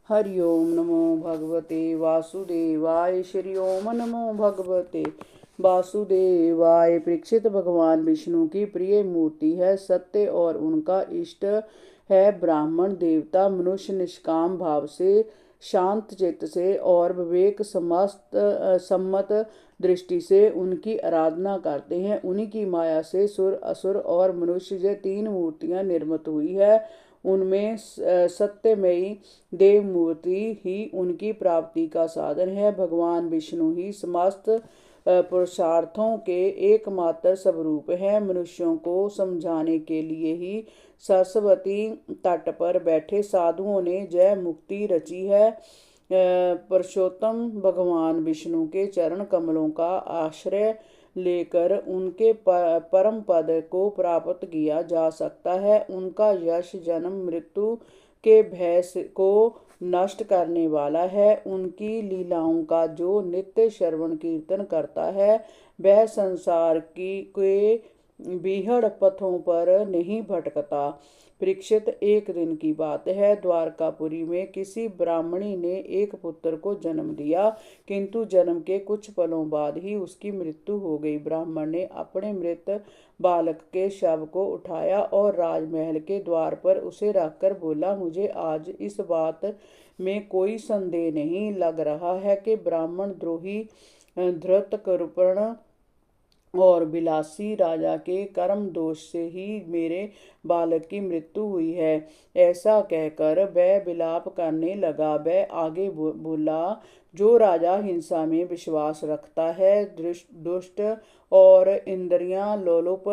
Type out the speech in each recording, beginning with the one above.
हरि ओम नमो भगवते वासुदेवाय। श्री ओम नमो भगवते वासुदेवाय। परीक्षित भगवान विष्णु की प्रिय मूर्ति है, सत्य और उनका इष्ट है ब्राह्मण देवता। मनुष्य निष्काम भाव से, शांत चित्त से और विवेक सम्मत दृष्टि से उनकी आराधना करते हैं। उन्हीं की माया से सुर, असुर और मनुष्य ये तीन मूर्तियां निर्मित हुई है। उनमें सत्यमयी देव मूर्ति ही उनकी प्राप्ति का साधन है। भगवान विष्णु ही समस्त पुरुषार्थों के एकमात्र स्वरूप है। मनुष्यों को समझाने के लिए ही सरस्वती तट पर बैठे साधुओं ने जय मुक्ति रची है। पुरुषोत्तम भगवान विष्णु के चरण कमलों का आश्रय लेकर उनके परम पद को प्राप्त किया जा सकता है। उनका यश जन्म मृत्यु के भय को नष्ट करने वाला है। उनकी लीलाओं का जो नित्य श्रवण कीर्तन करता है वह संसार के बीहड़ पथों पर नहीं भटकता। परीक्षित, एक दिन की बात है, द्वारकापुरी में किसी ब्राह्मणी ने एक पुत्र को जन्म दिया, किंतु जन्म के कुछ पलों बाद ही उसकी मृत्यु हो गई। ब्राह्मण ने अपने मृत बालक के शव को उठाया और राजमहल के द्वार पर उसे रखकर बोला, मुझे आज इस बात में कोई संदेह नहीं लग रहा है कि ब्राह्मण द्रोही धृत कृपण और बिलासी राजा के कर्म दोष से ही मेरे बालक की मृत्यु हुई है। ऐसा कहकर वह विलाप करने लगा। वह आगे बोला, जो राजा हिंसा में विश्वास रखता है, दुष्ट और इंद्रियां लोलुप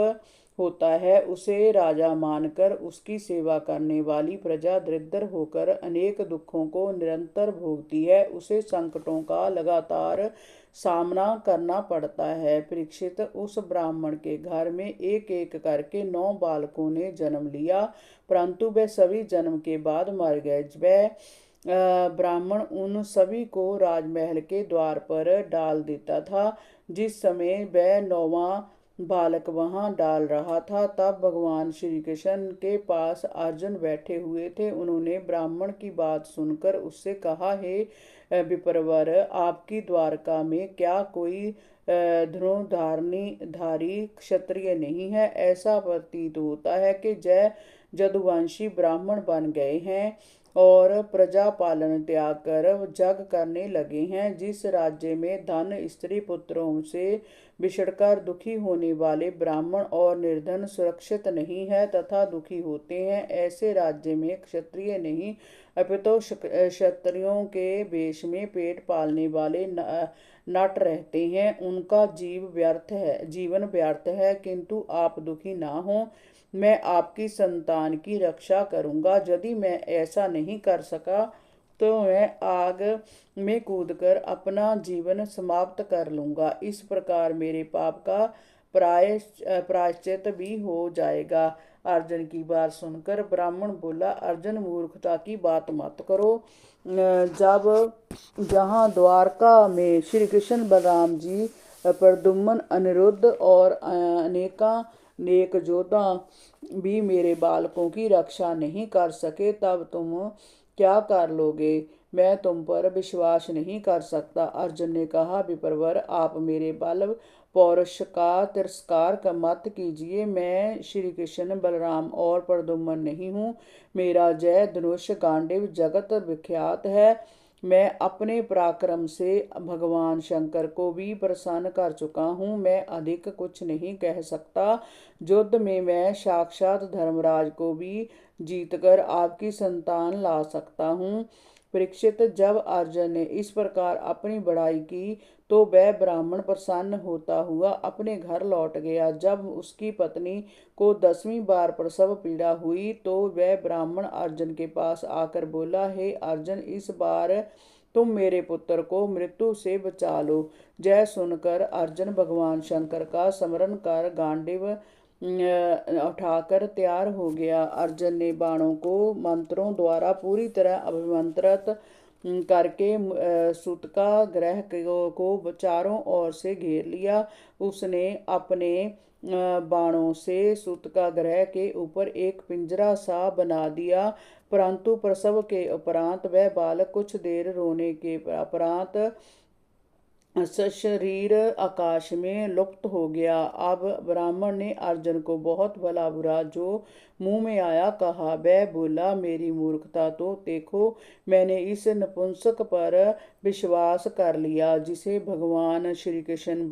होता है, उसे राजा मानकर उसकी सेवा करने वाली प्रजा दरिद्र होकर अनेक दुखों को निरंतर भोगती है। उसे संकटों का लगातार सामना करना पड़ता है। परीक्षित, उस ब्राह्मण के घर में एक एक करके 9 बालकों ने जन्म लिया, परंतु वे सभी जन्म के बाद मर गए। वह ब्राह्मण उन सभी को राजमहल के द्वार पर डाल देता था। जिस समय वह 9वां बालक वहां डाल रहा था, तब भगवान श्री कृष्ण के पास अर्जुन बैठे हुए थे। उन्होंने ब्राह्मण की बात सुनकर उससे कहा, हे विप्रवर, आपकी द्वारका में क्या कोई धनुर्धारी क्षत्रिय नहीं है? ऐसा प्रतीत होता है कि जय जदुवंशी ब्राह्मण बन गए हैं और प्रजा पालन त्याग कर जग करने लगे हैं। जिस राज्य में धन स्त्री पुत्रों से बिछड़कर दुखी होने वाले ब्राह्मण और निर्धन सुरक्षित नहीं है तथा दुखी होते हैं, ऐसे राज्य में क्षत्रिय नहीं अपितु क्षत्रियों के वेश में पेट पालने वाले नट रहते हैं। उनका जीवन व्यर्थ है। किंतु आप दुखी ना हो, मैं आपकी संतान की रक्षा करूंगा। यदि मैं ऐसा नहीं कर सका तो मैं आग में कूदकर अपना जीवन समाप्त कर लूंगा। इस प्रकार मेरे पाप का प्रायश्चित भी हो जाएगा। अर्जुन की बात सुनकर ब्राह्मण बोला, अर्जुन, मूर्खता की बात मत करो। जब जहाँ द्वारका में श्री कृष्ण बलराम जी, प्रद्युम्न, अनिरुद्ध और अनेक योद्धा भी मेरे बालकों की रक्षा नहीं कर सके, तब तुम क्या कर लोगे? मैं तुम पर विश्वास नहीं कर सकता। अर्जुन ने कहा, विप्रवर, आप मेरे बल पौरुष का तिरस्कार मत कीजिए। मैं श्री कृष्ण बलराम और प्रद्युम्न नहीं हूँ। मेरा जय धनुष गांडीव जगत विख्यात है। मैं अपने पराक्रम से भगवान शंकर को भी प्रसन्न कर चुका हूँ। मैं अधिक कुछ नहीं कह सकता। युद्ध में मैं साक्षात धर्मराज को भी जीतकर आपकी संतान ला सकता हूँ। परीक्षित, जब अर्जुन ने इस प्रकार अपनी बड़ाई की तो वह ब्राह्मण प्रसन्न होता हुआ अपने घर लौट गया। जब उसकी पत्नी को 10वीं बार प्रसव पीड़ा हुई तो वह ब्राह्मण अर्जुन के पास आकर बोला, हे अर्जुन, इस बार तुम मेरे पुत्र को मृत्यु से बचा लो। जय सुनकर अर्जुन भगवान शंकर का स्मरण कर गांडीव उठाकर तैयार हो गया। अर्जुन ने बाणों को मंत्रों द्वारा पूरी तरह अभिमंत्रित करके सूतका ग्रह को चारों ओर से घेर लिया। उसने अपने बाणों से सूतका ग्रह के ऊपर एक पिंजरा सा बना दिया। परंतु प्रसव के उपरांत वह बालक कुछ देर रोने के उपरांत सशरीर आकाश में लुप्त हो गया। अब ब्राह्मण ने अर्जुन को बहुत भला बुरा जो मुंह में आया कहा। वह बोला, मेरी मूर्खता तो देखो, मैंने इस नपुंसक पर विश्वास कर लिया जिसे भगवान श्री कृष्ण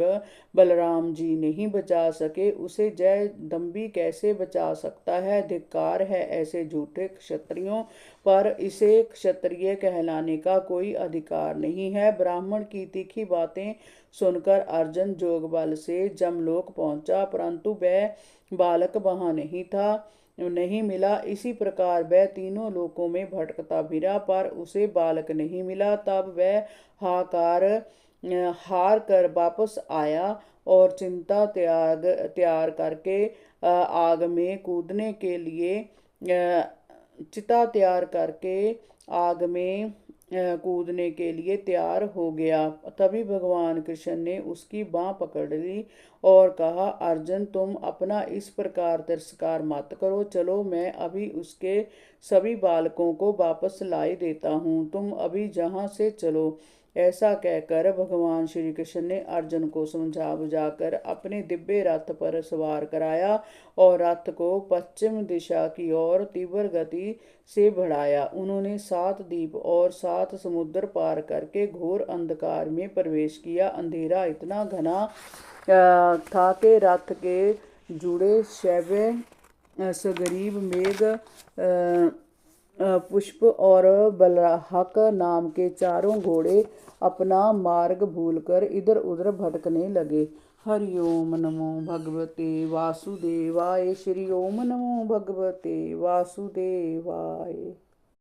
बलराम जी नहीं बचा सके, उसे जय दम्भी कैसे बचा सकता है। धिक्कार है ऐसे झूठे क्षत्रियों पर, इसे क्षत्रिय कहलाने का कोई अधिकार नहीं है। ब्राह्मण की तीखी बातें सुनकर अर्जुन जोग बल से जमलोक पहुंचा, परंतु वह बालक वहां नहीं मिला। इसी प्रकार वह तीनों लोकों में भटकता फिरा, पर उसे बालक नहीं मिला। तब वह हार कर वापस आया और चिंता त्याग करके आग में कूदने के लिए चिता तैयार करके आग में कूदने के लिए तैयार हो गया। तभी भगवान कृष्ण ने उसकी बांह पकड़ ली और कहा, अर्जुन तुम अपना इस प्रकार तिरस्कार मत करो, चलो मैं अभी उसके सभी बालकों को वापस लाई देता हूँ, तुम अभी जहाँ से चलो। ऐसा कहकर भगवान श्री कृष्ण ने अर्जुन को समझा बुझाकर अपने दिव्य रथ पर सवार कराया और रथ को पश्चिम दिशा की ओर तीव्र गति से बढ़ाया। उन्होंने 7 द्वीप और 7 समुद्र पार करके घोर अंधकार में प्रवेश किया। अंधेरा इतना घना था कि रथ के जुड़े शैव्य सगरीब मेघ पुष्प और बलहक नाम के चारों घोड़े अपना मार्ग भूलकर इधर उधर भटकने लगे। हरि ओम नमो भगवते वासुदेवाय। श्री ओम नमो भगवते वासुदेवाय।